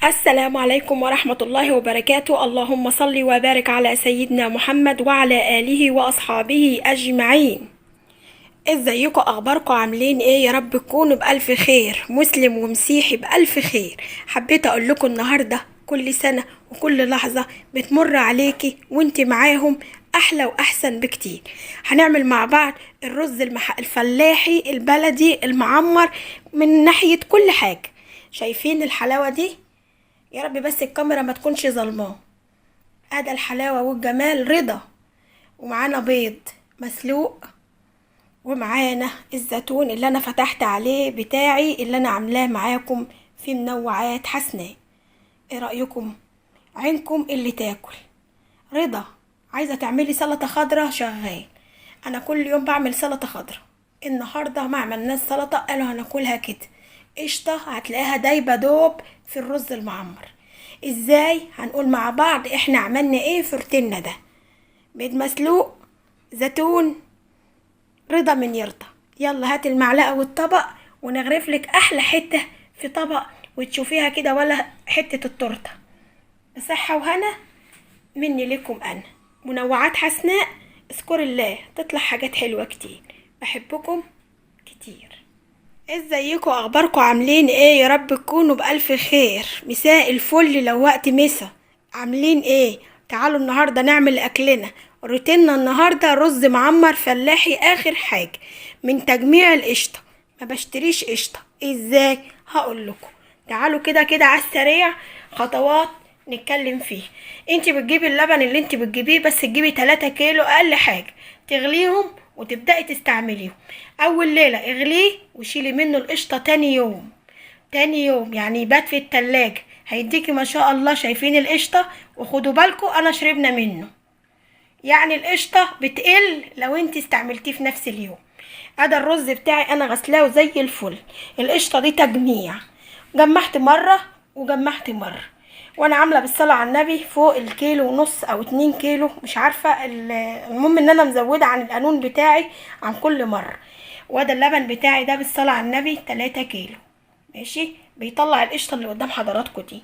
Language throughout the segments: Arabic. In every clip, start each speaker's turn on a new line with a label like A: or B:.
A: السلام عليكم ورحمة الله وبركاته. اللهم صل وبارك على سيدنا محمد وعلى آله وأصحابه أجمعين. ازيكم؟ اخباركم؟ عاملين ايه؟ يا رب تكونوا بألف خير، مسلم ومسيحي بألف خير. حبيت اقول لكم النهاردة كل سنة وكل لحظة بتمر عليكي وانت معاهم احلى واحسن بكتير. هنعمل مع بعض الرز الفلاحي البلدي المعمر من ناحية كل حاجة. شايفين الحلاوة دي؟ يا رب بس الكاميرا ما تكونش ظلماه. ادي الحلاوة والجمال رضا. ومعانا بيض مسلوق، ومعانا الزيتون اللي انا فتحت عليه بتاعي اللي انا عاملاه معاكم في منوعات حسناء. ايه رأيكم؟ عينكم اللي تاكل. رضا. عايزة تعملي سلطة خضرة؟ شغال. انا كل يوم بعمل سلطة خضرة. النهاردة ما عملناش سلطة، قالوا هناكلها كده قشطة. هتلاقيها دايبة دوب في الرز المعمر. ازاي؟ هنقول مع بعض احنا عملنا ايه في روتيننا ده. بيض مسلوق، زيتون، رضا من يرضى. يلا هات المعلقة والطبق ونغرف لك احلى حتة في طبق وتشوفيها كده ولا حتة التورتة. بصحة وهنا مني لكم انا منوعات حسناء. اذكر الله تطلع حاجات حلوة كتير. بحبكم كتير. ازيكم؟ اخباركم؟ عاملين ايه؟ يا رب تكونوا بألف خير. مساء الفل لو وقت مسا. عاملين ايه؟ تعالوا النهاردة نعمل اكلنا. روتيننا النهاردة رز معمر فلاحي اخر حاجة من تجميع القشطة. ما بشتريش قشطة. ازاي؟ هقول لكم. تعالوا كده كده على السريع خطوات نتكلم فيه. انت بتجيبي اللبن اللي انت بتجيبيه، بس تجيبي 3 كيلو اقل حاجة، تغليهم وتبدأي تستعمليهم. اول ليلة اغليه وشيلي منه القشطة. تاني يوم يعني يبات في التلاجة، هيديكي ما شاء الله. شايفين القشطة؟ وخدوا بالكم انا شربنا منه، يعني القشطة بتقل لو انت استعملتيه في نفس اليوم. هذا الرز بتاعي انا غسلاه زي الفل. القشطة دي تجميع، جمعت مرة وجمعت مرة، وانا عاملة بالصلاة على النبي فوق الكيلو ونص او 2 كيلو، مش عارفة المهم ان انا مزودة عن القانون بتاعي عن كل مرة. وده اللبن بتاعي ده بالصلاة على النبي 3 كيلو. ماشي، بيطلع القشطة اللي قدام حضراتكم دي.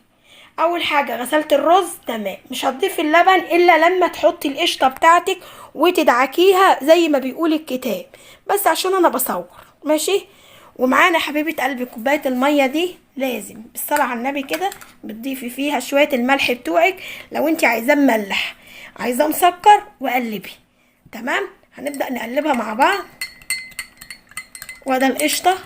A: اول حاجه غسلت الرز تمام، مش هتضيفي اللبن الا لما تحطي القشطه بتاعتك وتدعكيها زي ما بيقول الكتاب، بس عشان انا بصور. ماشي. ومعانا حبيبه قلبي كوبايه الميه دي لازم بالصلاه على النبي كده بتضيفي فيها شويه الملح بتوعك لو انت عايزاه مملح، عايزاه مسكر، وقلبي. تمام. هنبدا نقلبها مع بعض. وده القشطه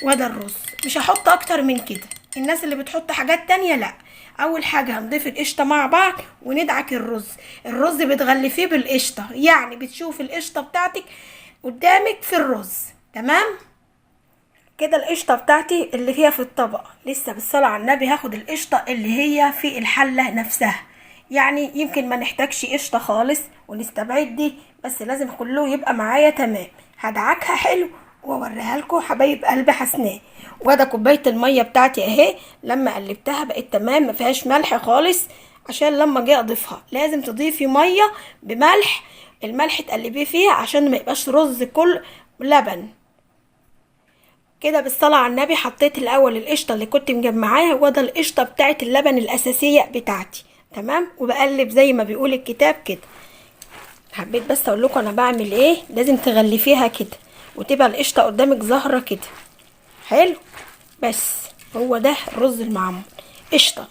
A: وده الرز. مش هحط اكتر من كده. الناس اللي بتحط حاجات تانية لا. اول حاجة هنضيف القشطة مع بعض وندعك الرز بتغلفيه بالقشطة، يعني بتشوف القشطة بتاعتك قدامك في الرز. تمام كده. القشطة بتاعتي اللي هي في الطبق لسه بالصلاة على النبي هاخد القشطة اللي هي في الحلة نفسها. يعني يمكن ما نحتاجش قشطة خالص ونستبعد دي، بس لازم كله يبقى معايا تمام. هدعكها حلو واوريها لكم حبايب قلب حسناء. وده كوبايه الميه بتاعتي اهي، لما قلبتها بقت تمام، ما فيهاش ملح خالص. عشان لما اجي اضيفها لازم تضيفي ميه بملح. الملح تقلبيه فيها عشان ما يبقاش رز كل لبن. كده بالصلاة على النبي حطيت الاول القشطه اللي كنت مجمعاها، وده القشطه بتاعت اللبن الاساسيه بتاعتي. تمام. وبقلب زي ما بيقول الكتاب كده. حبيت بس اقول لكم انا بعمل ايه. لازم تغلفيها كده وتبقى القشطه قدامك ظاهره كده. حلو. بس هو ده الرز المعمر. قشطه.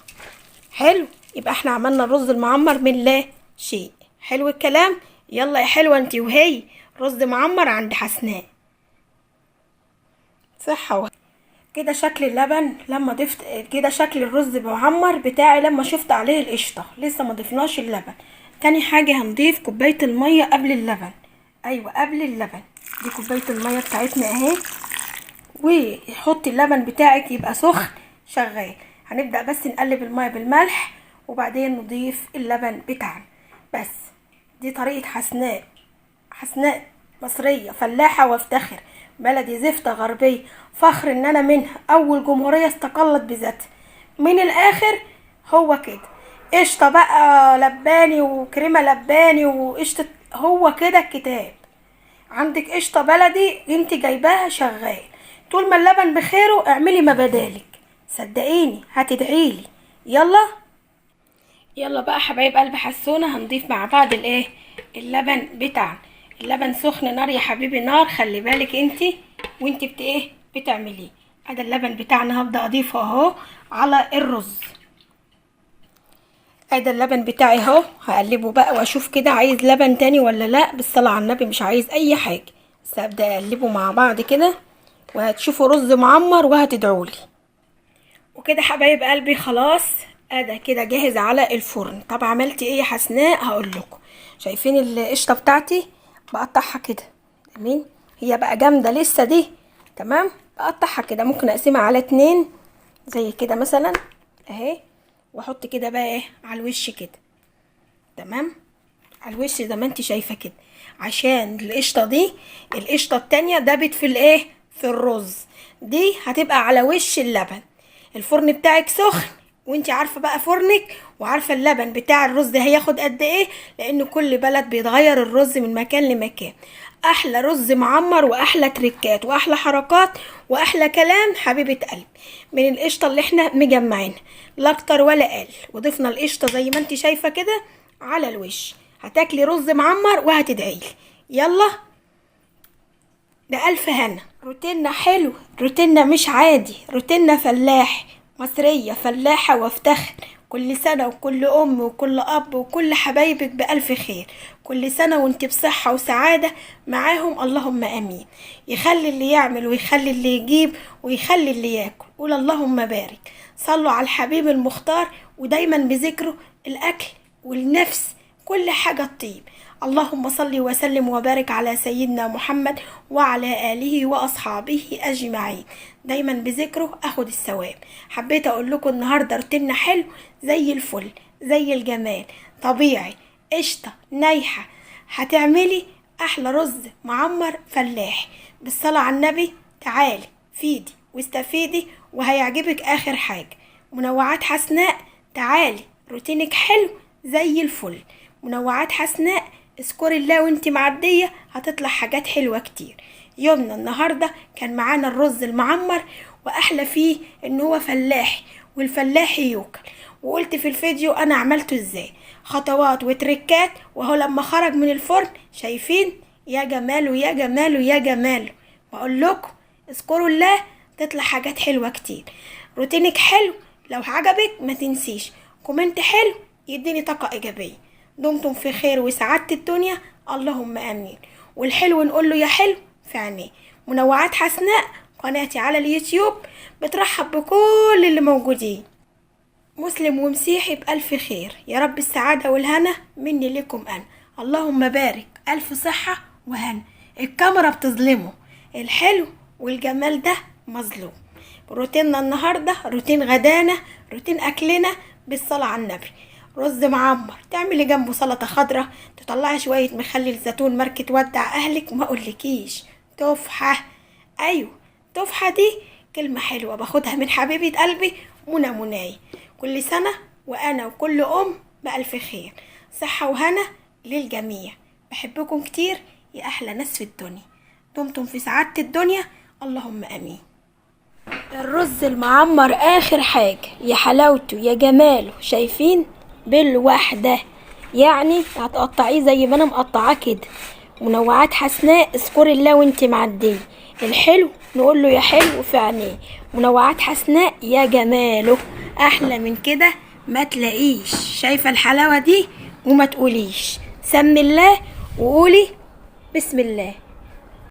A: حلو. يبقى احنا عملنا الرز المعمر من لا شيء. حلو الكلام. يلا يا حلوه انت وهي، رز معمر عند حسناء. صحه كده شكل اللبن لما ضفت كده، شكل الرز معمر بتاعي لما شفت عليه القشطه. لسه ما ضفناش اللبن. تاني حاجه هنضيف كوبايه الميه قبل اللبن. ايوه قبل اللبن. دي كوبايه الميه بتاعتنا اهي. وحطي اللبن بتاعك يبقى سخن شغال. هنبدا بس نقلب الميه بالملح وبعدين نضيف اللبن بتاعنا بس. دي طريقه حسناء. حسناء مصريه فلاحه وافتخر، بلدي زفتة غربية، فخر ان انا منها، اول جمهورية استقلت بذاتها. من الاخر هو كده. قشطة بقى لباني وكريمة لباني وقشطة، هو كده الكتاب. عندك قشطة بلدي انت جايباها شغال. طول ما اللبن بخيره اعملي ما بدالك. صدقيني هتدعيلي. يلا يلا بقى حبايب قلب حسونة، هنضيف مع بعض الايه، اللبن بتاعنا. اللبن سخن نار يا حبيبي، نار، خلي بالك انتي وانتي بتعمليه. ادي اللبن بتاعنا هبدأ اضيفه اهو على الرز. ادي اللبن بتاعي اهو، هقلبه بقى واشوف كده عايز لبن تاني ولا لا. بالصلاة على النبي مش عايز اي حاجة، بس هبدأ اقلبه مع بعض كده وهتشوفوا رز معمر وهتدعولي. وكده حبايب قلبي خلاص ادي كده جاهز على الفرن. طب عملت ايه يا حسناء؟ هقول لكم. شايفين القشطه بتاعتي؟ بقطعها كده. امين. هي بقى جامده لسه دي. تمام. بقطعها كده، ممكن اقسمها على 2 زي كده مثلا اهي، واحط كده بقى ايه على الوش كده. تمام. على الوش زي ما انت شايفه كده، عشان القشطه دي، القشطه التانية دابت في الايه، في الرز. دي هتبقى على وش اللبن. الفرن بتاعك سخن، وانت عارفه بقى فرنك، وعارفه اللبن بتاع الرز هياخد قد ايه، لان كل بلد بيتغير الرز من مكان لمكان. احلى رز معمر واحلى تريكات واحلى حركات واحلى كلام حبيبه قلبي من القشطه اللي احنا مجمعينها، لا اكتر ولا اقل. وضفنا القشطه زي ما انت شايفه كده على الوش. هتاكلي رز معمر وهتدعيلي. يلا. ده ألف هنا. روتينا حلو، روتينا مش عادي، روتينا فلاح، مصرية فلاحة وافتخر. كل سنة وكل أم وكل أب وكل حبايبك بألف خير. كل سنة وانت بصحة وسعادة معاهم، اللهم أمين. يخلي اللي يعمل ويخلي اللي يجيب ويخلي اللي ياكل. قول اللهم بارك. صلوا على الحبيب المختار، ودايما بذكره الأكل والنفس كل حاجة تطيب. اللهم صل وسلم وبارك على سيدنا محمد وعلى آله وأصحابه أجمعين. دايما بذكره أخد الثواب. حبيت أقول لكم النهاردة روتيننا حلو زي الفل، زي الجمال، طبيعي، قشطة نايحة. هتعملي أحلى رز معمر فلاح. بالصلاة على النبي تعالي فيدي واستفيدي وهيعجبك آخر حاجة. منوعات حسناء تعالي، روتينك حلو زي الفل. منوعات حسناء، اذكري الله وانت معدية هتطلع حاجات حلوة كتير. يومنا النهاردة كان معانا الرز المعمر، واحلى فيه ان هو فلاحي، والفلاحي يوكل. وقلت في الفيديو انا عملته ازاي، خطوات وتركات، وهو لما خرج من الفرن شايفين يا جماله يا جماله يا جماله. بقول لكم اذكروا الله تطلع حاجات حلوة كتير. روتينك حلو، لو عجبك ما تنسيش كومنت حلو يديني طاقة ايجابية. دمتم في خير وسعادة الدنيا، اللهم امين. والحلو نقول له يا حلو في عينيه. منوعات حسناء قناتي على اليوتيوب بترحب بكل اللي موجودين، مسلم ومسيحي بألف خير. يا رب السعادة والهنا مني لكم أنا. اللهم بارك. ألف صحة وهنا. الكاميرا بتظلمه، الحلو والجمال ده مظلوم. روتيننا النهاردة روتين غدانا، روتين أكلنا بالصلاة على النبي. رز معمر تعملي جنبه سلطة خضرة، تطلعي شوية مخلل زيتون ماركة ودع أهلك، ما أقولكيش تفحة. أيوة تفحة دي كلمة حلوة باخدها من حبيبة قلبي منى مناي. كل سنة وأنا وكل أم بألف خير، صحة وهنا للجميع. بحبكم كتير يا أحلى ناس في الدنيا. دمتم في سعادة الدنيا، اللهم أمين. الرز المعمر آخر حاجة، يا حلاوته يا جماله. شايفين بالوحدة، يعني هتقطعيه زي ما أنا مقطعاه كده. منوعات حسناء اذكري الله وانت معديه. الحلو نقول له يا حلو في عينيه. منوعات حسناء يا جماله، احلى من كده ما تلاقيش. شايفه الحلاوه دي؟ وما تقوليش سمي الله وقولي بسم الله.